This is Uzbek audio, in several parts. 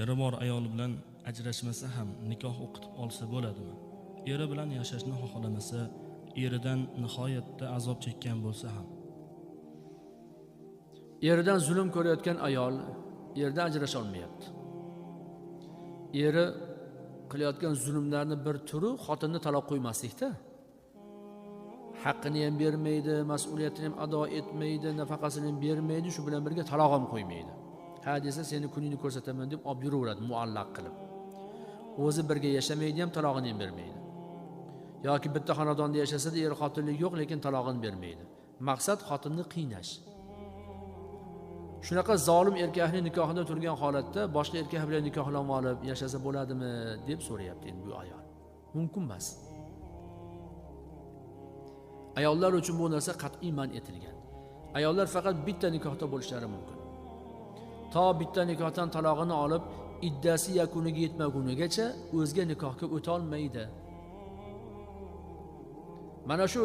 Eri bor ayoli bilan ajrashmasa ham nikoh o'qitib olsa bo'ladimi? Eri bilan yashashni xohlamasa, eridan nihoyatda azob chekkan bo'lsa ham. Eridan zulm ko'rayotgan ayol erdan ajrasha olmayapti. Eri qilayotgan zulmlarning bir turi xotinni taloq qo'ymaslikda. Haqqini ham bermaydi, mas'uliyatini ham ado etmaydi, nafaqasini ham bermaydi, shu bilan birga taloq ham qo'ymaydi. Ha desa seni kuningni ko'rsataman deb olib yuraveradi muallaq qilib. O'zi birga yashamaydi ham, talog'ini ham bermaydi. Yoki bitta xonadonda yashasa-da er xotinlik yo'q, lekin talog'ini bermaydi. Maqsad xotinni qiynash. Shunaqa zolim erkakning nikohida turgan holatda boshqa erkak bilan nikohlanib olib yashasa bo'ladimi deb so'rayapti endi bu ayol. Mumkin emas. Ayollar uchun bu narsa qat'iy man etilgan. Ayollar faqat bitta nikohda bo'lishlari mumkin. To bitta nikohdan talog'ini olib, iddasi yakuniga yetmagunigacha o'zga nikohga o'ta olmaydi. Mana shu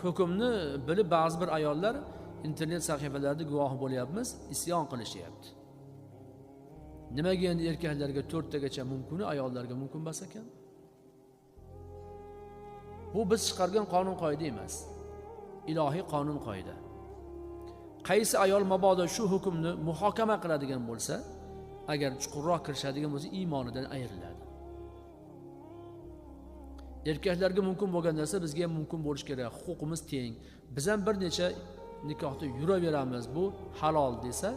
hukmni bilib ba'zi bir ayollar internet sahifalarida guvoh bo'lyapmiz, isyon qilishyapti. Nimaga endi erkaklarga 4 tagacha mumkini, ayollarga mumkin emas ekan? Bu biz chiqargan qonun qoida emas. Ilohiy qonun qoida. Qaysi ayol mabodo shu hukmni muhokama qiladigan bo'lsa, agar chuqurroq kirishadigan bo'lsa, iymonidan ayriladi. Erkaklarga mumkin bo'lgan narsa bizga ham mumkin bo'lishi kerak. Huquqimiz teng. Biz ham bir necha nikohda yuraveramiz, bu halol desa,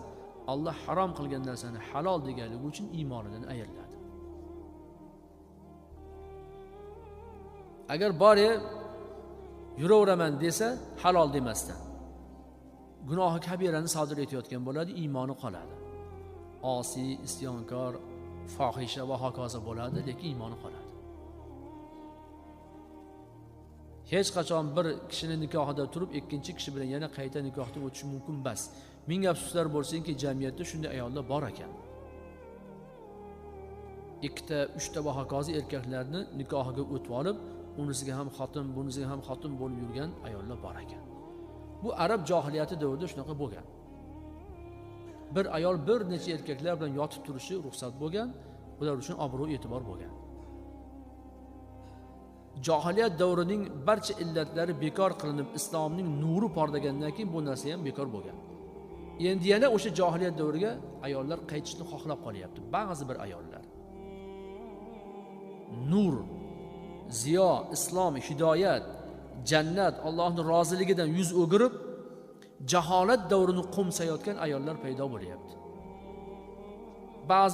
Alloh harom qilgan narsani halol deganligi uchun iymonidan ayriladi. Agar bori yuraveraman desa, halol demasdan gunohi kabirani sodir etayotgan bo'ladi, iymoni qoladi. Osiy, isyonkor, fohisha va hokazo bo'ladi, lekin iymoni qoladi. Hech qachon bir kishining nikohida turib, ikkinchi kishi bilan yana qayta nikohdan o'tish mumkin emas. Ming afsuslar bo'lsinki, jamiyatda shunday ayollar bor ekan. Ikkita, uchta va hokazo erkaklarni nikohiga o'tib olib, unisiga ham xotin, bunisiga ham xotin bo'lib yurgan ayollar bor ekan. Bu arab johiliyati davrida shunaqa bo'lgan. Bir ayol bir necha erkaklar bilan yotib turishi ruxsat bo'lgan, ular uchun obro' e'tibor bo'lgan. Johiliyat davrining barcha illatlari bekor qilinib, islomning nuri porlagandan keyin bu narsa ham bekor bo'lgan. Endi yana o'sha johiliyat davriga ayollar qaytishni xohlab qolyapti. Ba'zi bir ayollar. Nur, ziyo, islom, hidoyat, jannat, Allohning roziligidan yuz o'girib, jaholat davrini qo'msayotgan ayollar paydo bo'lyapti. Ba'zi